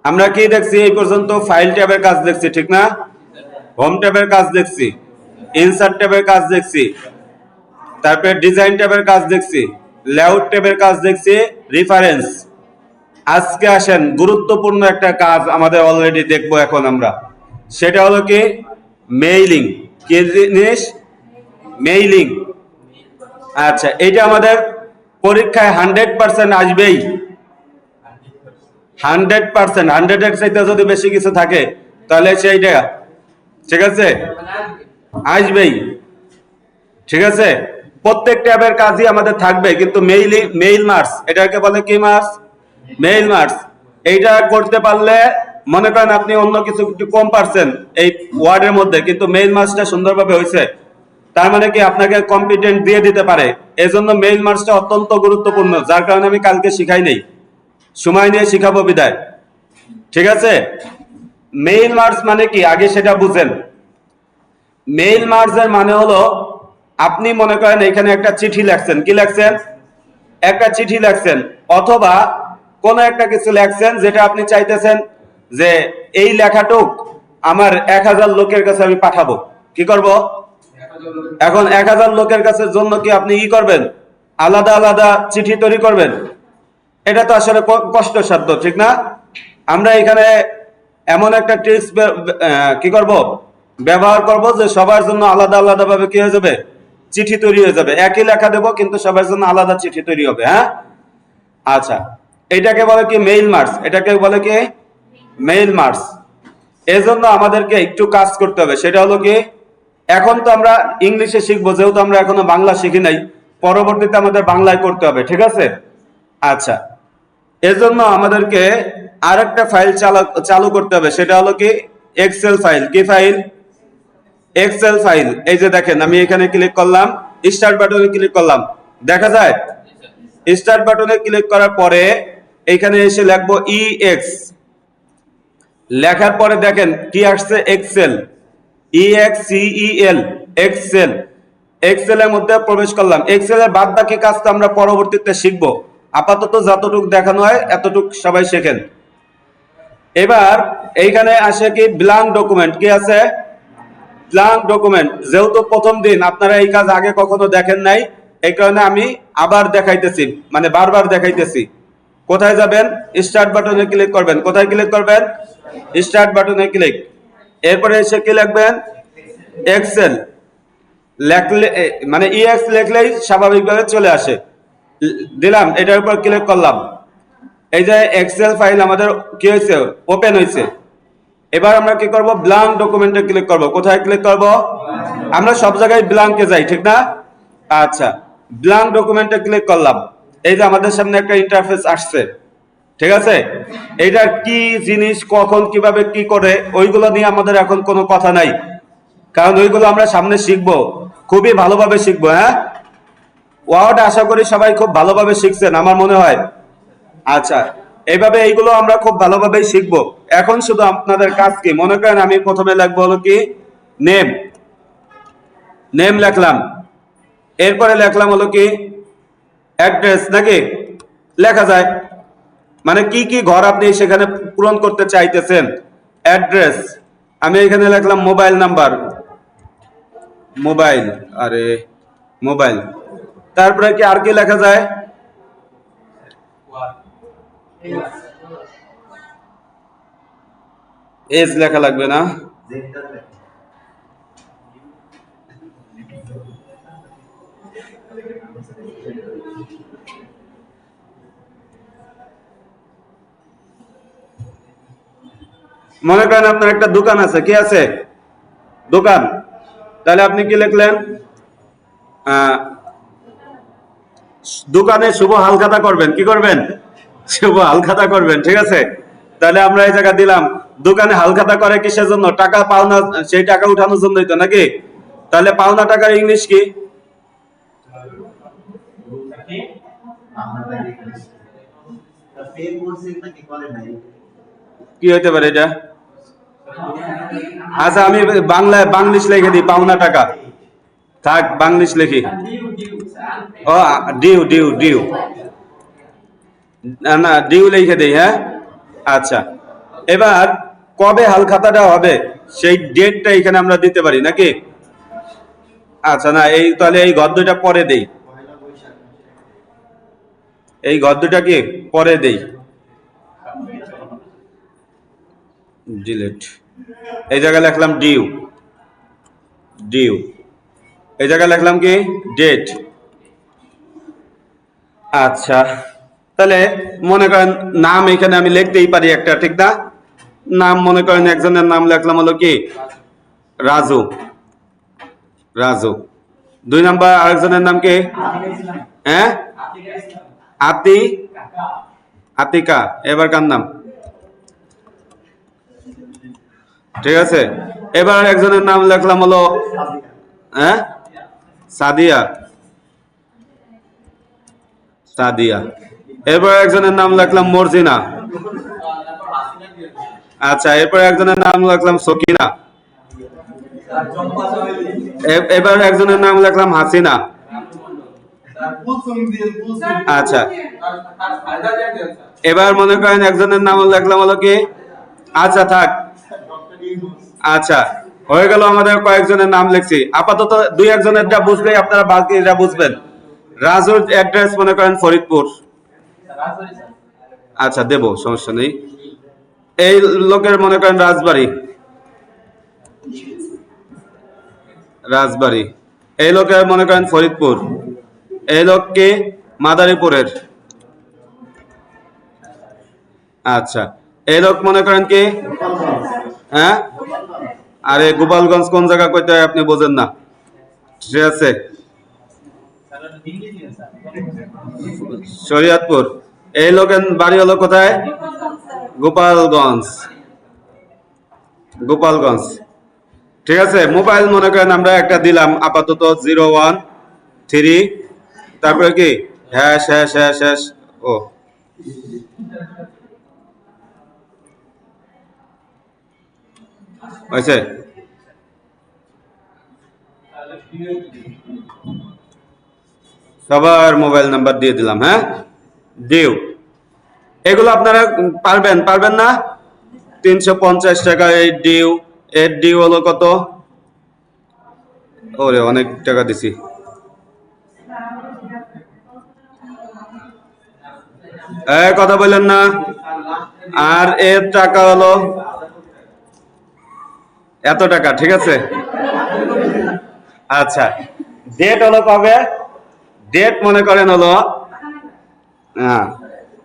আমরা কি দেখছি এই পর্যন্ত? ফাইল ট্যাবের কাজ দেখছি, ঠিক না? হোম ট্যাবের কাজ দেখছি, ইনসার্ট ট্যাবের কাজ দেখছি, তারপরে ডিজাইন ট্যাবের কাজ দেখছি, লেআউট ট্যাবের কাজ দেখছি, রেফারেন্স। আজকে আসেন গুরুত্বপূর্ণ একটা কাজ আমাদের অলরেডি দেখবো এখন আমরা, সেটা হলো কি মেইলিং। কি জিনিস? মেইলিং। আচ্ছা, এটা আমাদের পরীক্ষায় 100% আসবেই। 100%, 100-এর চাইতে যদি বেশি কিছু থাকে তাহলে সেইটা, ঠিক আছে, আসবেই। ঠিক আছে, প্রত্যেক ট্যাবের কাজই আমাদের থাকবে, কিন্তু মেইল মার্কস, এটাকে বলে কি মার্কস? Mail marks. এইটা করতে পারলে মনে করেন আপনি অন্য কিছু একটু কম পারছেন এই ওয়ার্ডের মধ্যে, কিন্তু মেইল মার্কসটা সুন্দরভাবে হয়েছে, তার মানে কি আপনাকে কম্পিটেন্ট দিয়ে দিতে পারে। এজন্য মেইল মার্কসটা অত্যন্ত গুরুত্বপূর্ণ, যার কারণে আমি কালকে শিখাই নেই, সময় নিয়ে শিখাবো বিদায়। ঠিক আছে, মেইল মার্কস মানে কি আগে সেটা বুঝেন। মেইল মার্কসের মানে হলো আপনি মনে করেন এখানে একটা চিঠি লেখছেন, কি লেখছেন? একটা চিঠি লেখছেন, অথবা কোন একটা কিছু লেখছেন যেটা আপনি চাইতেছেন যে এই লেখাটুক আমার 1000 লোকের কাছে আমি পাঠাবো। কি করব? এখন 1000 লোকের কাছে জন্য কি আপনি কি করবেন? আলাদা আলাদা চিঠি তৈরি করবেন? এটা তো আসলে কষ্টসাধ্য, ঠিক না? আমরা এখানে এমন একটা ট্রিক্স কি করব, ব্যবহার করব যে সবার জন্য আলাদা আলাদা ভাবে কি হয়ে যাবে, চিঠি তৈরি হয়ে যাবে। একই লেখা দেব কিন্তু সবার জন্য আলাদা চিঠি তৈরি হবে। হ্যাঁ, আচ্ছা, এটাকে বলে কি মেইল মার্কস। এটাকে বলে কি মেইল মার্কস। এজন্য আমাদেরকে একটু কাজ করতে হবে, সেটা হলো কি এখন তো আমরা ইংলিশে শিখবো, যেহেতু আমরা এখনো বাংলা শিখি নাই, পরবর্তীতে আমাদের বাংলায় করতে হবে, ঠিক আছে? আচ্ছা, এজন্য আমাদেরকে আরেকটা ফাইল চালু করতে হবে, সেটা হলো কি এক্সেল ফাইল। কি ফাইল? Excel file. এই যে দেখেন, আমি এখানে ক্লিক করলাম, স্টার্ট বাটনে ক্লিক করলাম, দেখা যায়? স্টার্ট বাটনে ক্লিক করার পরে এখানে এসে লিখবো EX, লেখার পরে দেখেন কি আসছে, এক্সেল, EXCEL, এক্সেল। এক্সেল এর মধ্যে প্রবেশ করলাম। এক্সেল এর বাদ বাকি কাজ তো আমরা পরবর্তীতে শিখবো, আপাতত যতটুকু দেখানো হয় এতটুকু সবাই শেখেন। এবার এইখানে আসে কি ব্ল্যাঙ্ক ডকুমেন্ট। কি আছে? Blank document. যেহেতু প্রথম দিন আপনারা এই কাজ আগে কখনো দেখেন নাই, এই কারণে আমি আবার দেখাইতেছি, মানে বারবার দেখাইতেছি। কোথায় যাবেন? স্টার্ট বাটনে ক্লিক করবেন। কোথায় ক্লিক করবেন? স্টার্ট বাটনে ক্লিক। এরপরে এসে কি লিখবেন? এক্সেল লেখলে, মানে EX লিখলেই স্বাভাবিকভাবে চলে আসে। দিলাম, এটার উপর ক্লিক করলাম। এই যে এক্সেল ফাইল আমাদের কি হয়েছে, ওপেন হয়েছে। এবার আমরা কি করব? ব্ল্যাঙ্ক ডকুমেন্টে ক্লিক করব। কোথায় ক্লিক করব? আমরা সব জায়গায় ব্ল্যাঙ্কে যাই, ঠিক না? আচ্ছা, ব্ল্যাঙ্ক ডকুমেন্টে ক্লিক করলাম। এই যে আমাদের সামনে একটা ইন্টারফেস আসছে, ঠিক আছে? এইটার কি জিনিস, কখন কিভাবে কি করে, ওইগুলো নিয়ে আমাদের এখন কোনো কথা নাই, কারণ ওইগুলো আমরা সামনে শিখবো, খুবই ভালোভাবে শিখবো। হ্যাঁ, ওয়ার্ড আশা করি সবাই খুব ভালোভাবে শিখছেন আমার মনে হয়। আচ্ছা, এইভাবে এইগুলো আমরা খুব ভালোভাবেই শিখবো। এখন শুধু আপনাদের কাজ কি, মনে করেন আমি প্রথমে লিখবো হলো কি নেম। নেম লিখলাম। এরপরে লিখলাম হলো কি অ্যাড্রেস, নাকি লেখা যায়, মানে কি কি ঘর আপনি সেখানে পূরণ করতে চাইতেছেন। অ্যাড্রেস, আমি এখানে লিখলাম মোবাইল নাম্বার, মোবাইল, আরে মোবাইল। তারপরে কি আর কি লেখা যায়? এজ লেখা লাগবে না? মনে করেন আপনার একটা দোকান আছে, কি আছে? দোকান। তাহলে আপনি কি লিখলেন? দোকানে শুভ হালখাতা করবেন। কি করবেন? শুভ হালখাতা করবেন, ঠিক আছে? তাহলে আমরা এই জায়গা দিলাম, দোকানে হালখাতা করে কিসের জন্য? টাকা পাওনা, সেই টাকা উঠানোর জন্যই তো, নাকি? তাহলে পাওনা টাকার ইংলিশ কি? কি হইতে পারে এটা? আচ্ছা, আমি বাংলায় বাংলিশ লিখে দিই, পাওনা টাকা থাক, বাংলিশ লিখি। ও, ডিউ ডিউ ডিউ, না ডিউ লিখে দিই। হ্যাঁ, আচ্ছা, এবার কবে হালখাতাটা হবে সেই ডেটটা এখানে আমরা দিতে পারি নাকি? আচ্ছা, না এই তাহলে এই ঘর দুইটা পরে দেই, এই ঘর দুইটা কি পরে দেই, ডিলিট। এই জায়গায় লিখলাম ডিউ, ডিউ। এই জায়গায় লিখলাম কি ডেট। আচ্ছা, তাহলে মনে করেন নাম এখানে আমি লিখতেই পারি একটা, ঠিক না? নাম মনে করেন একজনের নাম লিখলাম হলো কি রাজু, রাজু। 2 নাম্বার আরেকজনের নাম কি? হ্যাঁ, আতি, আতিকা। এবার কার নাম? ঠিক আছে, এবার একজনের নাম লিখলাম হলো হ্যাঁ সাদিয়া, সাদিয়া। এরপর একজনের নাম লিখলাম মর্জিনা। আচ্ছা, এরপর একজনের নাম লিখলাম সকিনা। এবার একজনের নাম লিখলাম হাসিনা। আচ্ছা, এবার মনে করেন একজনের নাম লিখলাম হলো কি, আচ্ছা থাক, আচ্ছা হয়ে গেল। আমাদের কয়েকজনের নাম লিখছি, আপাতত 2-1জনেরটা বুঝলেই আপনারা বাকিটা বুঝবেন। রাজুর অ্যাড্রেস মনে করেন ফরিদপুর। আচ্ছা দেব, সমস্যা নেই। এই লোকের মনে করেন রাজবাড়ী, রাজবাড়ী। এই লোকের মনে করেন ফরিদপুর। এই লোককে মাদারীপুরের। আচ্ছা, এই লোক মনে করেন কি হ্যাঁ, আরে গোপালগঞ্জ কোন জায়গা কইতে হয় আপনি বোঝেন না, ঠিক আছে? শরীয়তপুর। এই লোকের বাড়ি হলো কোথায়? গোপালগঞ্জ, গোপালগঞ্জ। ঠিক আছে, মোবাইল মনে করেন আমরা একটা দিলাম আপাতত 013, তারপরে কি হ্যাশ হ্যাশ হ্যাশ হ্যাশ। ও হয়েছে, সবার মোবাইল নাম্বার দিয়ে দিলাম। হ্যাঁ, ডিউ। এগুলো আপনারা পারবেন, পারবেন না? 350 টাকা এই ডিউ। এর ডিউ হলো কত? ওরে অনেক টাকা দিছি। কথা বললেন না। আর এর টাকা হলো এত টাকা, ঠিক আছে? আচ্ছা, ডেট হলো কবে? ডেট মনে করেন হলো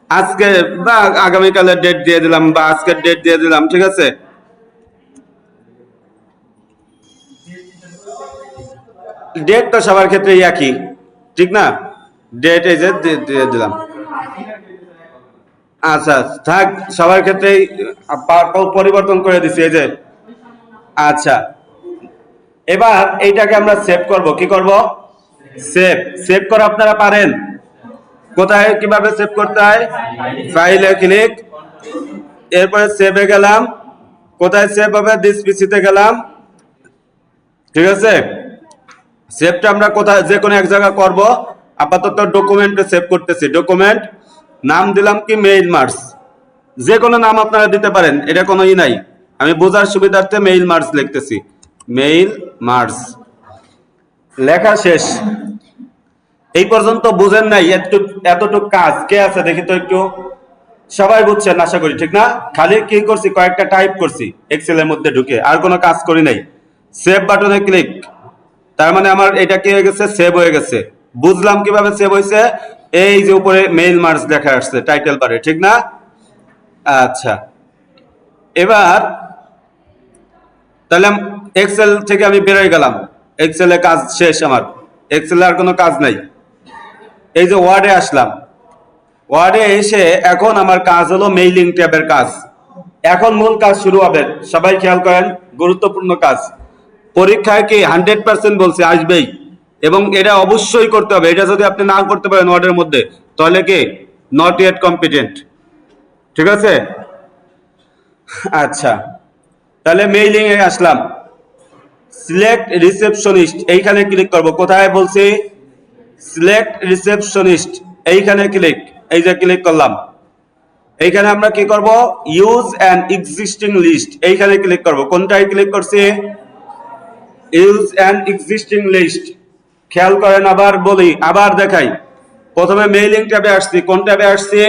আজকে বা আগামীকালের ডেট দিয়ে দিলাম, বা আজকের ডেট দিয়ে দিলাম, ঠিক আছে? ডেট তো সবার ক্ষেত্রে একই, ঠিক না? ডেট এই যে দিয়ে দিলাম। আচ্ছা থাক, সবার ক্ষেত্রেই পরিবর্তন করে দিছি এই যে। আচ্ছা, এবার এইটাকে আমরা সেভ করব। কি করব? সেভ। সেভ করা আপনারা পারেন? কোথায় কিভাবে সেভ করতে হয়? ফাইলে ক্লিক, এরপরে সেভে গেলাম। কোথায় সেভ হবে? দিস পিসিতে গেলাম, ঠিক আছে? সেভটা আমরা কোথায়, যে কোনো এক জায়গা করব। আপাতত ডকুমেন্টে সেভ করতেছি। ডকুমেন্ট নাম দিলাম কি মেইল মার্স। যে কোনো নাম আপনারা দিতে পারেন, এটা কোনো ই নাই। আমি বোঝার সুবিধার্থে মেইল মার্স লিখতেছি। মেইল মার্স লেখা শেষ। এই পর্যন্ত বুঝেন নাই? এতটুক কাজ কে আছে দেখি তো একটু। সবাই বুঝছেন আশা করি, ঠিক না? খালি কি করছি, কয়েকটা টাইপ করছি এক্সেলের মধ্যে ঢুকে, আর কোনো কাজ করি নাই। সেভ বাটনে ক্লিক, তার মানে আমার এটা কি হয়ে গেছে? সেভ হয়ে গেছে। বুঝলাম কিভাবে সেভ হয়েছে? এই যে উপরে মেইল মার্জ লেখা আসছে টাইটেল বারে, ঠিক না? আচ্ছা, এবার তাহলে এক্সেল থেকে আমি বেরোয় গেলাম। এক্সেলে কাজ শেষ আমার, এক্সেলে আর কোনো কাজ নাই। এই যে ওয়ার্ডে আসলাম, ওয়ার্ডে এসে এখন আমার কাজ হলো মেইলিং ট্যাবের কাজ। এখন মূল কাজ শুরু হবে। সবাই খেয়াল করেন, গুরুত্বপূর্ণ কাজ। পরীক্ষায় কি 100% বলছে আসবেই, এবং এটা অবশ্যই করতে হবে। এটা যদি আপনি না করতে পারেন ওয়ার্ডের মধ্যে, তাহলে কি নট ইয়েট কম্পিটেন্ট, ঠিক আছে? আচ্ছা, তাহলে মেইলিং এ আসলাম। সিলেক্ট রিসেপশনিস্ট, এইখানে ক্লিক করব। কোথায় বলছি? সিলেক্ট রিসেপশনিস্ট, এইখানে ক্লিক। এই যে ক্লিক করলাম। এইখানে আমরা কি করব, ইউজ অ্যান এক্সিস্টিং লিস্ট, এইখানে ক্লিক করব। কোনটায় ক্লিক করছি, ইউজ অ্যান এক্সিস্টিং লিস্ট। খেয়াল করেন, আবার বলি, আবার দেখাই। প্রথমে মেইলিং ট্যাবে আসছি, কোন ট্যাবে আসছি,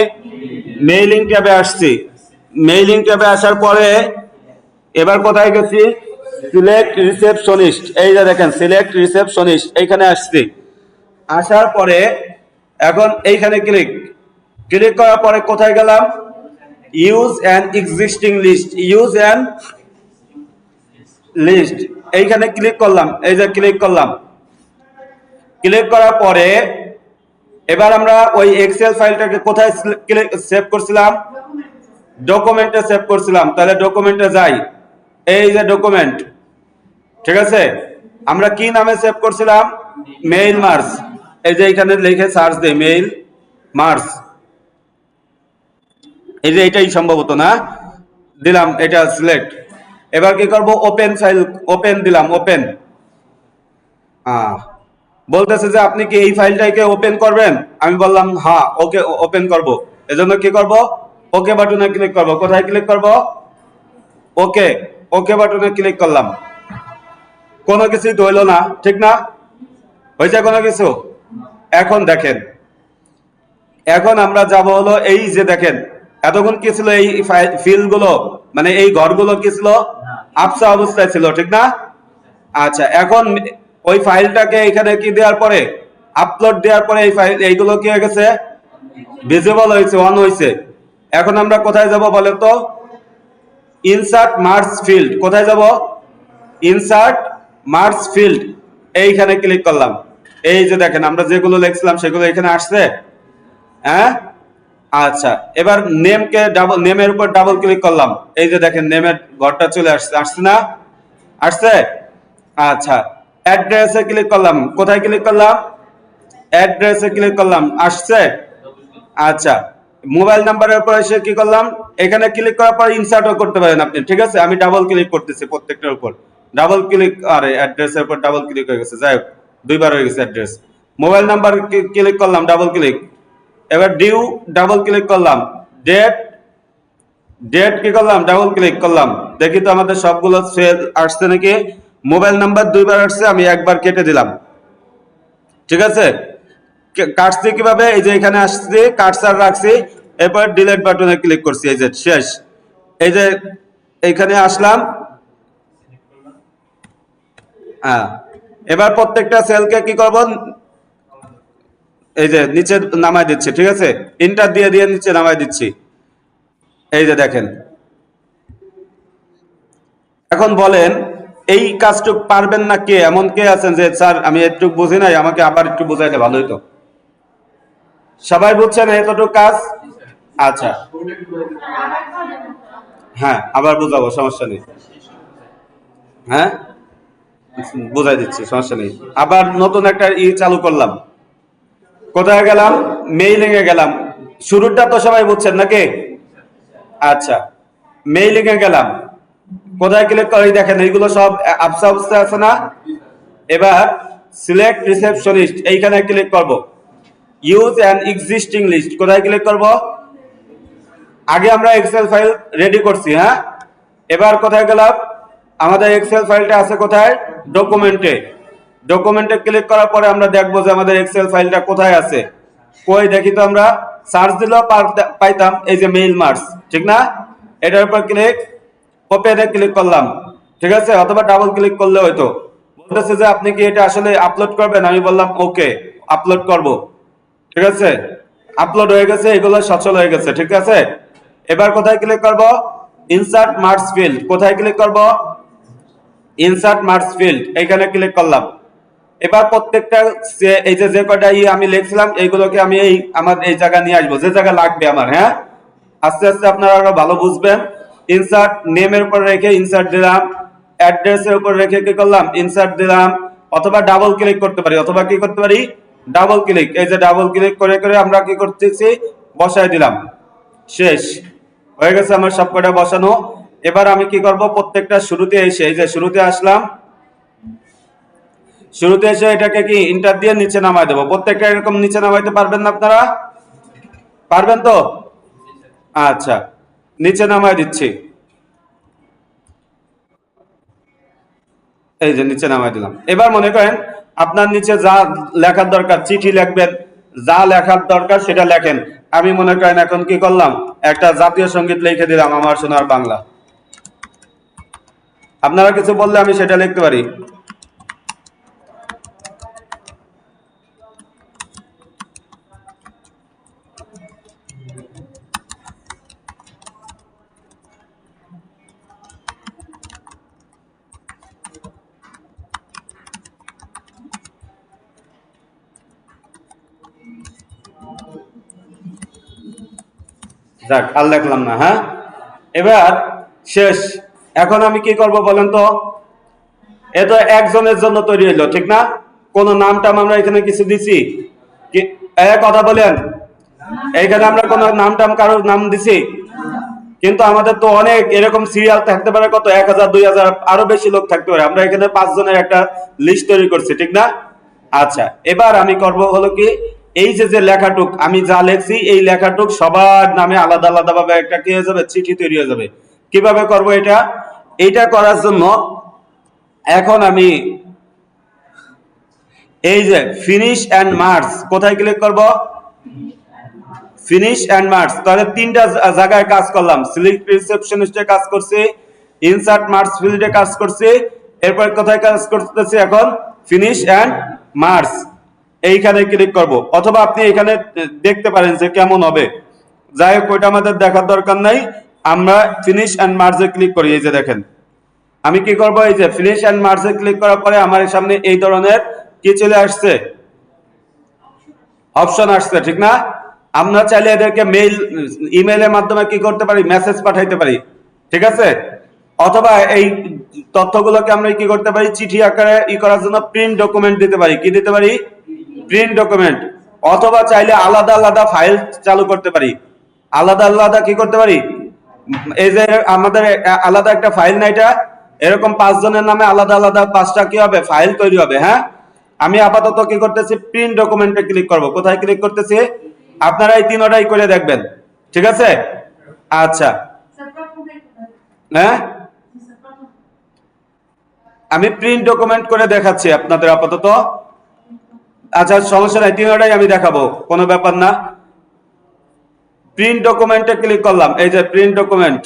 মেইলিং ট্যাবে আসছি। মেইলিং ট্যাবে আসার পরে এবার কোথায় গেছি, সিলেক্ট রিসেপশনিস্ট, এই যে দেখেন সিলেক্ট রিসেপশনিস্ট, এইখানে আসছি। আসার পরে এখন এইখানে ক্লিক ক্লিক করার পরে কোথায় গেলাম, use an existing list, use an list, এইখানে ক্লিক করলাম। এই যে ক্লিক করলাম, ক্লিক করার পরে এবার আমরা ওই এক্সেল ফাইলটাকে কোথায় সেভ করছিলাম, ডকুমেন্টে সেভ করছিলাম। তাহলে ডকুমেন্টে যাই, এই যে ডকুমেন্ট, ঠিক আছে। আমরা কি নামে সেভ করছিলাম, মেইল মার্স। এই যে এখানে লিখে সার্চ দেই, মেইল মার্স, এই যে এটাই সম্ভবত, না দিলাম, এটা সিলেক্ট। এবার কি করব, ওপেন ফাইল, ওপেন দিলাম, ওপেন। বলতেছে যে আপনি কি এই ফাইলটাকে ওপেন করবেন, আমি বললাম হ্যাঁ, ওকে ওপেন করব। এজন্য কি করব, ওকে বাটনে ক্লিক করব। কোথায় ক্লিক করব, ওকে, ওকে বাটনে ক্লিক করলাম। কোনো কিছুই তো হইলো না, ঠিক না, হয়েছে কোনো কিছু। এখন দেখেন, এখন আমরা যাব হলো এই যে দেখেন, এতক্ষণ কি ছিল, এই ফিল গুলো মানে এই ঘরগুলো কি ছিল, আবসা অবস্থায় ছিল, ঠিক না। আচ্ছা, এখন ওই ফাইলটাকে এখানে কি দেওয়ার পরে, আপলোড দেওয়ার পরে এই ফাইল এইগুলো কি হয়ে গেছে, ভিজিবল হয়েছে, অন হয়েছে। এখন আমরা কোথায় যাব বলেন তো, ইনসার্ট মার্জ ফিল্ড, কোথায় যাব, ইনসার্ট মার্জ ফিল্ড, এইখানে ক্লিক করলাম। এই যে দেখেন আমরা যেগুলো লিখছিলাম সেগুলো এখানে আসছে, হ্যাঁ। আচ্ছা, এবার নেমকে ডাবল, নেমের উপর ডাবল ক্লিক করলাম। এই যে দেখেন নেমের ঘরটা চলে আসছে, আসছে না, আসছে। আচ্ছা, অ্যাড্রেসে ক্লিক করলাম। কোথায় ক্লিক করলাম, অ্যাড্রেসে ক্লিক করলাম, আসছে। আচ্ছা, মোবাইল নাম্বারের উপর এসে কি করলাম, এখানে ক্লিক করার পর ইনসার্টও করতে পারেন আপনি, ঠিক আছে। আমি ডাবল ক্লিক করতেছি প্রত্যেকটার উপর, ডাবল ক্লিক, আরে অ্যাড্রেসের উপর ডাবল ক্লিক হয়ে গেছে, যাই হোক দুইবার হয়ে গেছে অ্যাড্রেস। মোবাইল নাম্বার ক্লিক করলাম, ডাবল ক্লিক। এবার ডিউ, ডাবল ক্লিক করলাম। ডেট, ডেট কি করলাম, ডাবল ক্লিক করলাম। দেখি তো আমাদের সবগুলো সেল আসছে নাকি। মোবাইল নাম্বার দুইবার আসছে, আমি একবার কেটে দিলাম, ঠিক আছে। কাটছি কিভাবে, এই যে এখানে আসছি, কাটসার রাখছি, এরপর ডিলিট বাটনে ক্লিক করছি, এই যে শেষ। এই যে এইখানে আসলাম, হ্যাঁ। এবার প্রত্যেকটা সেলকে কি করব, এই যে নিচে নামাই দিচ্ছি, ঠিক আছে, ইন্টার দিয়ে দিয়ে নিচে নামাই দিচ্ছি। এই যে দেখেন, এখন বলেন এই কাজটুক পারবেন না কে, এমন কে আছেন যে স্যার আমি একটু বুঝি নাই, আমাকে আবার একটু বুঝাইলে ভালো হতো। সবাই বুঝছেন এতটুকু কাজ, আচ্ছা, হ্যাঁ আবার বুঝাবো, সমস্যা নেই, হ্যাঁ বুঝাই দিচ্ছি, সমস্যা নেই। আবার নতুন একটা চালু করলাম। কোথায় গেলাম, মেইলিং এ গেলাম। শুরুটা তো সবাই বুঝছেন নাকি, আচ্ছা। মেইলিং এ গেলাম, কোথায় ক্লিক করে দেখেন এইগুলো সব আবসা অবস্থায় আছে না। এবার সিলেক্ট রিসেপশনিস্ট, এইখানে ক্লিক করব। ইউজ অ্যান এক্সিস্টিং লিস্ট, কোথায় ক্লিক করব, আগে আমরা এক্সেল ফাইল রেডি করছি, হ্যাঁ। এবার কোথায় গেলাম, আমাদের এক্সেল ফাইলটা আছে কোথায়, ডকুমেন্টে। ডকুমেন্টে ক্লিক করার পরে আমরা দেখবো যে আমাদের এক্সেল ফাইলটা কোথায় আছে। কই দেখি তো, আমরা সার্চ দিলেও পাইতাম, এই যে মেইল মার্স, ঠিক না। এটার উপর ক্লিক, ওপেনে ক্লিক করলাম, ঠিক আছে, অথবা ডাবল ক্লিক করলে হয়তো। বলতেছে যে আপনি কি এটা আসলে আপলোড করবেন, আমি বললাম ওকে, আপলোড করব, ঠিক আছে। আপলোড হয়ে গেছে, এগুলো সচল হয়ে গেছে, ঠিক আছে। এবার কোথায় ক্লিক করব, ইনসার্ট মার্জ ফিল্ড, কোথায় ক্লিক করব, ইনসার্ট মার্জ ফিল্ড, এখানে ক্লিক করলাম। এবার প্রত্যেকটা এই যে কয়টা আমি লিখছিলাম এইগুলোকে আমি এই আমার এই জায়গা নিয়ে আসবো, যে জায়গা লাগবে আমার, হ্যাঁ। আস্তে আস্তে আপনারা আরো ভালো বুঝবেন। ইনসার্ট নেমের উপর রেখে ইনসার্ট দিলাম, অ্যাড্রেসের উপর রেখে কি করলাম, ইনসার্ট দিলাম, অথবা ডাবল ক্লিক করতে পারি, অথবা কি করতে পারি, ডাবল ক্লিক। এই যে ডাবল ক্লিক করে করে আমরা কি করতেছি, বসায় দিলাম, শেষ হয়ে গেছে আমার সবকটা বসানো। এবার আমি কি করব, প্রত্যেকটা শুরুতে এসে, এই যে শুরুতে আসলাম, শুরুতে এসে এটাকে কি ইন্টার দিয়ে নিচে নামাই দেবো। প্রত্যেকটা এরকম নিচে নামাইতে পারবেন না আপনারা, পারবেন তো, আচ্ছা, নিচে নামায় দিচ্ছি। এই যে নিচে নামায় দিলাম। এবার মনে করেন আপনার নিচে যা লেখার দরকার, চিঠি লিখবেন, যা লেখার দরকার সেটা লেখেন। আমি মনে করেন এখন কি করলাম, একটা জাতীয় সঙ্গীত লিখে দিলাম, আমার সোনার বাংলা। আপনারা কিছু বললে আমি সেটা লিখতে পারি। যাক, আর লিখলাম না। হ্যাঁ, এবার শেষ। এখন আমি কি করব বলেন তো? এ তো একজনের জন্য তৈরি হইলো, ঠিক না? কোন নাম টাম আমরা এখানে কিছু দিছি কি? কথা বলেন, এইখানে আমরা কোন নাম টাম কারোর নাম দিছি? কিন্তু আমাদের তো অনেক এরকম সিরিয়াল থাকতে পারে, কত 1000 2000 আরো বেশি লোক থাকতে পারে। আমরা এখানে 5 জনের একটা লিস্ট তৈরি করছি, ঠিক না? আচ্ছা, এবার আমি করব হলো কি, এই যে যে লেখাটুক আমি যা লেখছি, এই লেখাটুক সবার নামে আলাদা আলাদা ভাবে একটা কি হয়ে যাবে, চিঠি তৈরি হয়ে যাবে। কিভাবে করব এটা? এইটা করার জন্য এখন আমি এই যে ফিনিশ এন্ড মার্কস, কোথায় ক্লিক করব? Finish and marks. তাহলে তিনটা জায়গায় কাজ করলাম। সিলেক্ট রিসেপশনিস্টে কাজ করছি, ইনসার্ট মার্কস ফিল্ডে কাজ করছি, এরপর কোথায় কাজ করতেছি এখন? Finish and marks. এইখানে ক্লিক করব, অথবা আপনি এখানে দেখতে পারেন যে কেমন হবে। যাই হোক, ওইটা আমাদের দেখার দরকার নাই। আমরা ফিনিশ এন্ড মার্কসে ক্লিক করি। এই যে দেখেন, আমি কি করব, এই যে ফিনিশ এন্ড মার্কসে ক্লিক করার পরে আমার সামনে এই ধরনের কি চলে আসছে, অপশন আসছে, ঠিক না? আমরা চাইলে এদেরকে মেইল, ইমেইলের মাধ্যমে কি করতে পারি, মেসেজ পাঠাইতে পারি, ঠিক আছে? অথবা এই তথ্যগুলোকে আমরা কি করতে পারি, চিঠি আকারে করার জন্য প্রিন্ট ডকুমেন্ট দিতে পারি। কি দিতে পারি? Print document. অথবা চাইলে আলাদা আলাদা ফাইল চালু করতে পারি। আলাদা আলাদা কি করতে পারি, এই যে আমাদের আলাদা একটা ফাইল না, এটা এরকম 5 জনের নামে আলাদা আলাদা 5টা কি হবে, ফাইল তৈরি হবে। হ্যাঁ, আমি আপাতত কি করতেছি, প্রিন্ট ডকুমেন্টে ক্লিক করব। কোথায় ক্লিক করতেছি? আপনারা এই তিনটাই করে দেখবেন, ঠিক আছে? আচ্ছা, হ্যাঁ, আমি প্রিন্ট ডকুমেন্ট করে দেখাচ্ছি আপনাদের আপাতত। আচ্ছা, সমস্যা নাই, তিনটাই আমি দেখাবো, কোনো ব্যাপার না। প্রিন্ট ডকুমেন্টে ক্লিক করলাম। এই যে প্রিন্ট ডকুমেন্ট,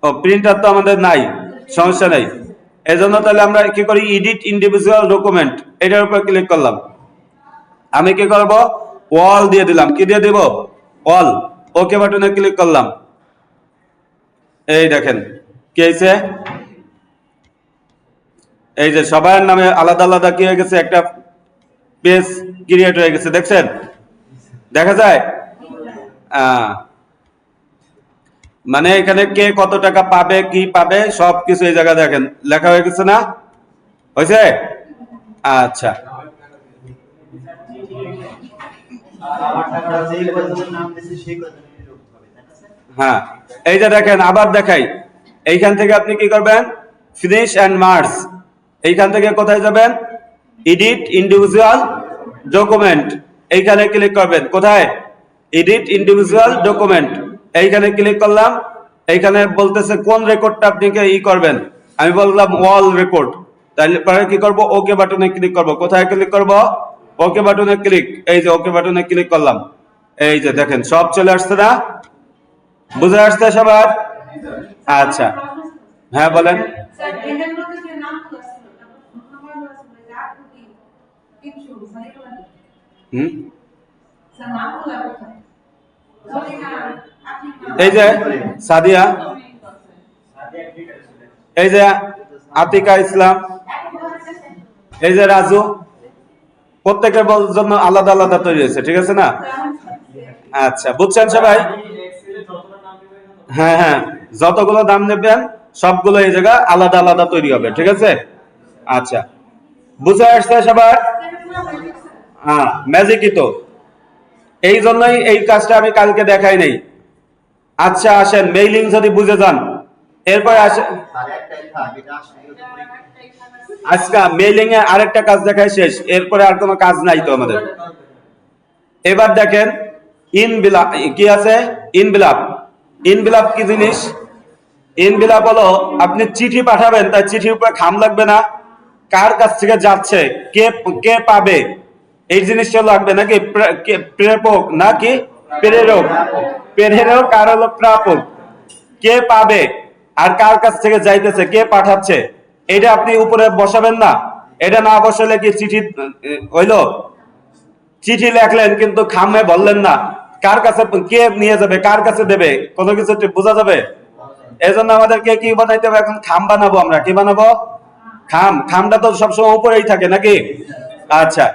ও প্রিন্টার তো আমাদের নাই, সমস্যা নাই। এজন্য তাহলে আমরা কি করি, এডিট ইন্ডিভিজুয়াল ডকুমেন্ট, এটার উপর ক্লিক করলাম। আমি কি করব, অল দিয়ে দিলাম। কি দিয়ে দিব? অল। ওকে বাটনে ক্লিক করলাম। এই দেখেন কি হয়েছে, এই যে সবার নামে আলাদা আলাদা কি হয়ে গেছে, একটা পেজ ক্রিয়েট হয়ে গেছে, দেখছেন? দেখা যায়। মানে এখানে কে কত টাকা পাবে, কি পাবে, সবকিছু এই জায়গায় দেখেন লেখা হয়ে গেছে না? হয়েছে? আচ্ছা, হ্যাঁ, এই যে দেখেন, আবার দেখাই। এইখান থেকে আপনি কি করবেন, ফিনিশ এন্ড মার্কস, এইখান থেকে কোথায় যাবেন, এডিট ইন্ডিভিজুয়াল ডকুমেন্ট, এইখানে ক্লিক করবেন। কোথায়? এডিট ইন্ডিভিজুয়াল ডকুমেন্ট, এইখানে ক্লিক করলাম। এইখানে বলতেছে কোন রেকর্ডটা আপনি করবেন। আমি বললাম অল রেকর্ড। তাহলে পরে কি করব, ওকে বাটনে ক্লিক করব। কোথায় ক্লিক করব? ওকে বাটনে ক্লিক। এই যে ওকে বাটনে ক্লিক করলাম। এই যে দেখেন সব চলে আসছে না? বুঝে আসছে সবার? আচ্ছা, হ্যাঁ বলেন। হুম, এই যে সাদিয়া, এই যে আতিকা ইসলাম, এই যে রাজু, প্রত্যেকের জন্য আলাদা আলাদা তৈরি হয়েছে, ঠিক আছে না? আচ্ছা, বুঝছেন সবাই? হ্যাঁ হ্যাঁ, যতগুলো দাম নেবেন সবগুলো এই জায়গা আলাদা আলাদা তৈরি হবে, ঠিক আছে? আচ্ছা, বুঝে আসছে সবার? হ্যাঁ, ম্যাজিকই তো। এই জন্যই এই কাজটা আমি কালকে দেখাই নাই। আচ্ছা, আসেন মেইলিং যদি বুঝে যান, এরপরে আসেন আজকে মেইলিং এ আরেকটা কাজ দেখাই, শেষ। এরপরে আর কোনো কাজ নাই তো আমাদের। এবার দেখেন ইন বিলা কি আছে, ইনবিলাপ। ইনবিলাপ কি জিনিস? ইনবিলাপ হলো আপনি চিঠি পাঠাবেন, তার চিঠির উপরে খাম লাগবে না, কার কাছ থেকে যাচ্ছে, কে কে পাবে, এই জিনিসটা লাগবে নাকি? প্রেরক নাকি প্রেরক? প্রেরক আর হলো প্রাপক। কে পাবে আর কার কাছ থেকে যাইতেছে, কে পাঠাচ্ছে, এটা আপনি উপরে বসাবেন না। এটা না বসালে কি চিঠি হইলো? চিঠি লেখলেন কিন্তু খামে বললেন না কার কাছে, কে নিয়ে যাবে, কার কাছে দেবে, কোনো কিছু বোঝা যাবে? এই জন্য আমাদেরকে কি বানাইতে হবে? এখন খাম বানাবো। আমরা কি বানাবো? খাম। খামটা তো সবসময় উপরেই থাকে নাকি? আচ্ছা,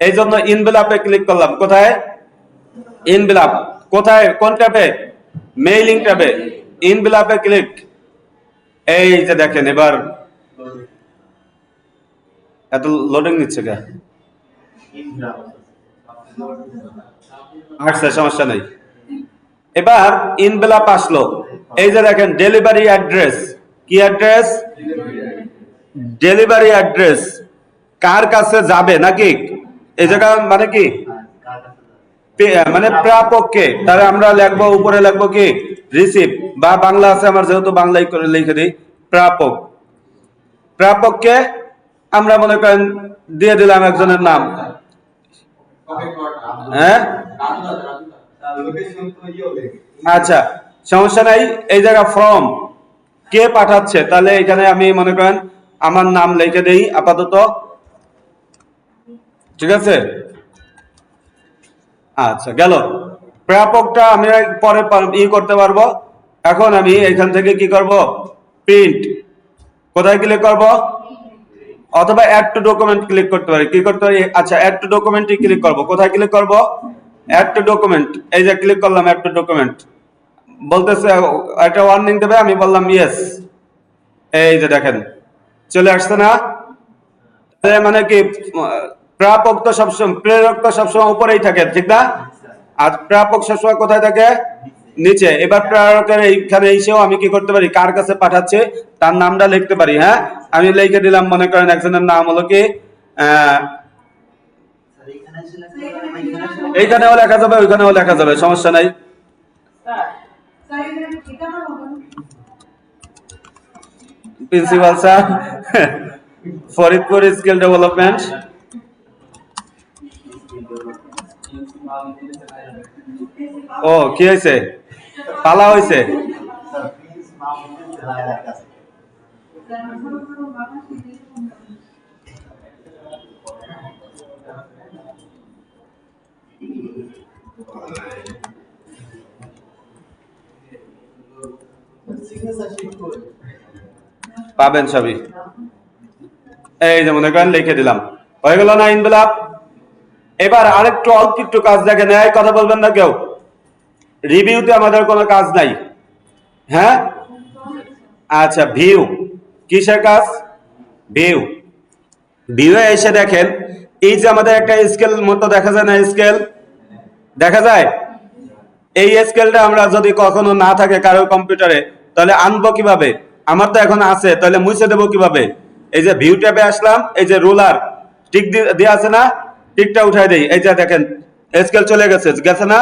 এই জন্য ইনভেলাপে ক্লিক করলাম। কোথায়? ইনভেলাপ। কোথায়? কোন ট্যাবে? মেইলিং ট্যাবে। ইনভেলাপে ক্লিক। এই যে দেখেন, এবার এত লোডিং নিচ্ছে কে? আচ্ছা, সমস্যা নেই। এবার ইনভেলাপ আসলো। এই যে দেখেন ডেলিভারি অ্যাড্রেস। কি অ্যাড্রেস? Delivery address. কার কাছে যাবে নাকি? এই জায়গা মানে কি? মানে প্রাপককে। তাহলে আমরা লিখবো, উপরে লিখবো কি? রিসিভ। বা বাংলা আছে আমার, যেহেতু বাংলায় করে লিখে দিই প্রাপক। প্রাপককে আমরা মনে করেন দিয়ে দিলাম একজনের নাম। হ্যাঁ, আচ্ছা, সমস্যা নাই। এই জায়গা ফর্ম, কে পাঠাচ্ছে, তাহলে এখানে আমি মনে করেন আমার নাম লিখে দেই আপাতত। ঠিক আছে, আচ্ছা গেল। প্রাপকটা আমি পরে করতে পারবো। এখন আমি এখান থেকে কি করব? প্রিন্ট। কোথায় ক্লিক করব? অথবা অ্যাড টু ডকুমেন্ট ক্লিক করতে পারি। কি করতে পারি? আচ্ছা, অ্যাড টু ডকুমেন্টে ক্লিক করব। কোথায় ক্লিক করব? Add to document. এই যে ক্লিক করলাম অ্যাড টু ডকুমেন্ট। বলতেছে একটা ওয়ার্নিং দেবে, আমি বললাম ইয়েস। এই যে দেখেন চলে আসছে না? মানে কি, প্রাপক তো সবসময়, প্রেরক তো সবসময় উপরেই থাকে, ঠিক না? আর প্রাপক সবসময় কোথায় থাকে? নিচে। এবার প্রেরকের এইখানে এসেও আমি কি করতে পারি? কার কাছে পাঠাচ্ছে তার নামটা লিখতে পারি। হ্যাঁ, আমি লিখে দিলাম মনে করেন একজনের নাম হলো কি, এইখানেও লেখা যাবে, ওইখানেও লেখা যাবে, সমস্যা নাই। Principal sir, Faridpur skill development. ও, কি হয়েছে? পালা হয়েছে? পাবেন সবই। এই যে মনে করেন লিখে দিলাম, হয়ে গেল না ইনভেলাপ? এবার আরেকটু অল্প একটু কাজ দেখেন, এই কথা বলবেন না কেউ। রিভিউতে আমাদের কোনো কাজ নাই। হ্যাঁ, আচ্ছা, ভিউ। কিসের কাজ? ভিউ। ভিউয়ে এসে দেখেন এই যে আমাদের একটা স্কেল মতো দেখা যায় না? স্কেল দেখা যায়। এই স্কেলটা আমরা যদি কখনো না থাকে কারো কম্পিউটারে, তাহলে আনবো কিভাবে? আমার তো এখন আছে, তাহলে মুছে দেবো কিভাবে? এই যে ভিউ ট্যাবে আসলাম, এই যে রুলার টিক দিয়ে আছে না? টিকটা উঠাই দেই। এই যে দেখেন স্কেল চলে গেছে, গেছে না?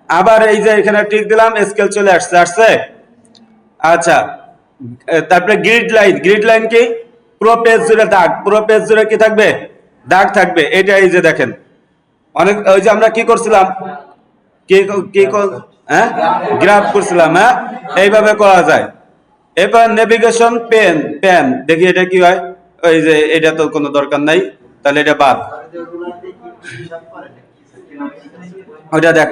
আবার এই যে এখানে টিক দিলাম, স্কেল চলে আসছে, আসছে। আচ্ছা, তারপরে গ্রিড লাইন। গ্রিড লাইন কি? পুরো পেজ জুড়ে দাগ, পুরো পেজ জুড়ে কি থাকবে? দাগ থাকবে। এটা এই যে দেখেন অনেক, ওই যে আমরা কি করছিলাম, কি কি হ্যাঁ, গ্রাফ করছিলাম। হ্যাঁ, এইভাবে করা যায়। এবার নেভিগেশন পেন। পেন দেখি এটা কি হয়। ওই যে এটা তো কোনো দরকার নাই, তাহলে এটা বাদ। ওইটা দেখ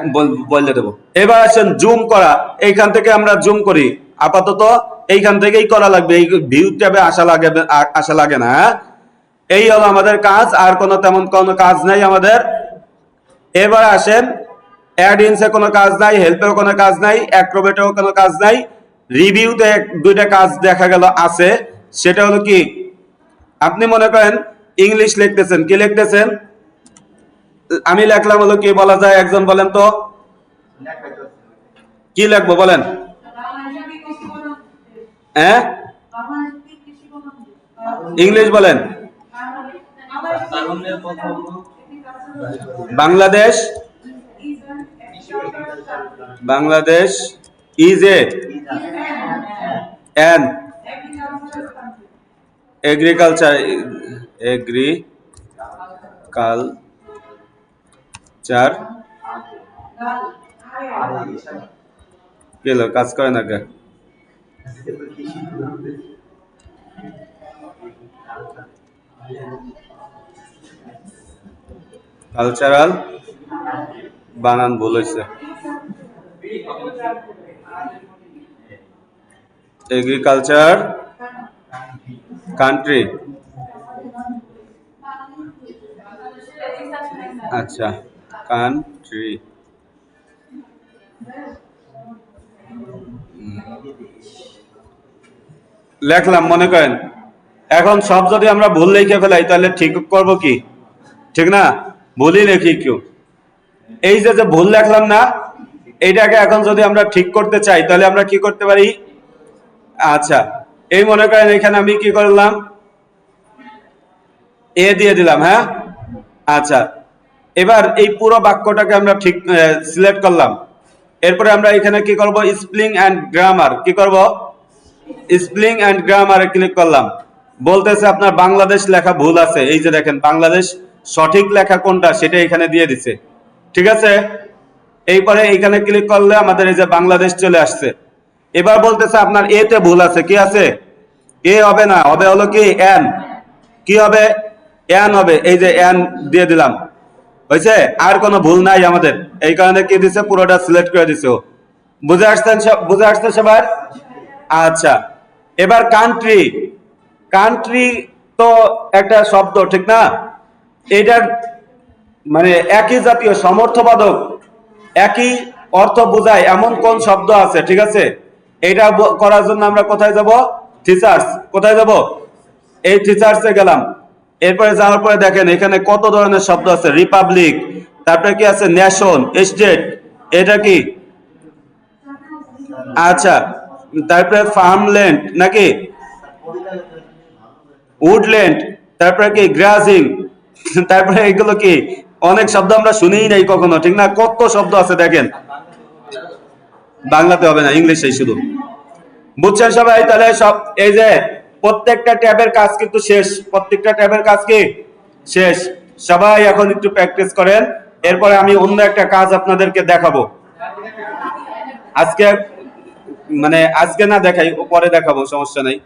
বলে দেবো। এবার আসেন জুম করা। এইখান থেকে আমরা জুম করি। আপাতত এইখান থেকেই করা লাগবে, এই ভিউ ট্যাবে আসা লাগে না। হ্যাঁ, এই হলো আমাদের কাজ, আর কোনো তেমন কোনো কাজ নাই আমাদের। এবার আসেন অ্যাড ইনসে কোনো কাজ নাই, হেল্পেও কোনো কাজ নাই, অ্যাক্রোবেটেও কোনো কাজ নাই। রিভিউতে দুইটা কাজ দেখা গেল আছে। সেটা হলো কি, আপনি মনে করেন ইংলিশ লিখতেছেন, কি লিখতেছেন? আমি লেখলাম হলো কি বলা যায়, একজন বলেন তো কি লিখবো বলেন? হ্যাঁ, ইংলিশ বলেন। Bangladesh Bangladesh is a an agriculture agriculture কেলো কাজ করে না কে কালচারাল বানান ভুল হয়েছে এগ্রিকালচার কান্ট্রি আচ্ছা কান্ট্রি লেখলাম মনে করেন এখন সব যদি আমরা ভুল লিখে ফেলাই তাহলে ঠিক করব কি ঠিক না ভুলই লিখি কেউ এই যে ভুল লেখলাম না এইটাকে এখন যদি আমরা ঠিক করতে চাই তাহলে আমরা কি করতে পারি আচ্ছা এই মনে করেন এখানে আমি কি করলাম এ দিয়ে দিলাম হ্যাঁ আচ্ছা এবার এই পুরো বাক্যটাকে আমরা ঠিক সিলেক্ট করলাম এরপরে আমরা এখানে কি করব স্পেলিং এন্ড গ্রামার কি করব স্পেলিং এন্ড গ্রামারে ক্লিক করলাম বলতেছে আপনার বাংলাদেশ লেখা ভুল আছে এই যে দেখেন বাংলাদেশ সঠিক লেখা কোনটা সেটা এখানে দিয়ে দিছে ঠিক আছে এইপরে এখানে ক্লিক করলে আমাদের এই যে বাংলাদেশ চলে আসছে এবার বলতেছে আপনার এ তে ভুল আছে কি আছে এ হবে না হবে হলো কি এন কি হবে এন হবে এই যে এন দিয়ে দিলাম হয়েছে আর কোনো ভুল নাই আমাদের এই কারণে কি দিছে পুরোটা সিলেক্ট করে দিছে বুঝে আসছেন সবার আচ্ছা এবার কান্ট্রি কান্ট্রি তো একটা শব্দ ঠিক না এটার মানে একই জাতীয় সমর্থবাদক একই অর্থ বোঝায় এমন কোন শব্দ আছে ঠিক আছে এটা করার জন্য আমরা কোথায় যাব টিচার্স কোথায় যাব এই টিচার্সে গেলাম এরপরে যাওয়ার পরে দেখেন এখানে কত ধরনের শব্দ আছে রিপাবলিক তারপরে কি আছে নেশন স্টেট এটা কি আচ্ছা তারপরে ফার্মল্যান্ড নাকি উডল্যান্ড তারপরে কি গ্রাজিং তারপরে এগুলো কি অনেক শব্দ আমরা শুনিই নাই কখনো ঠিক না কত শব্দ আছে দেখেন বাংলাতে হবে না ইংলিশেই শুধু বুঝছেন সবাই তাহলে সব এই যে প্রত্যেকটা ট্যাবের কাজ কিন্তু শেষ প্রত্যেকটা ট্যাবের কাজ কি শেষ সবাই এখন একটু প্র্যাকটিস করেন এরপরে আমি অন্য একটা কাজ আপনাদেরকে দেখাবো আজকে মানে আজকে না দেখাই পরে দেখাবো সমস্যা নাই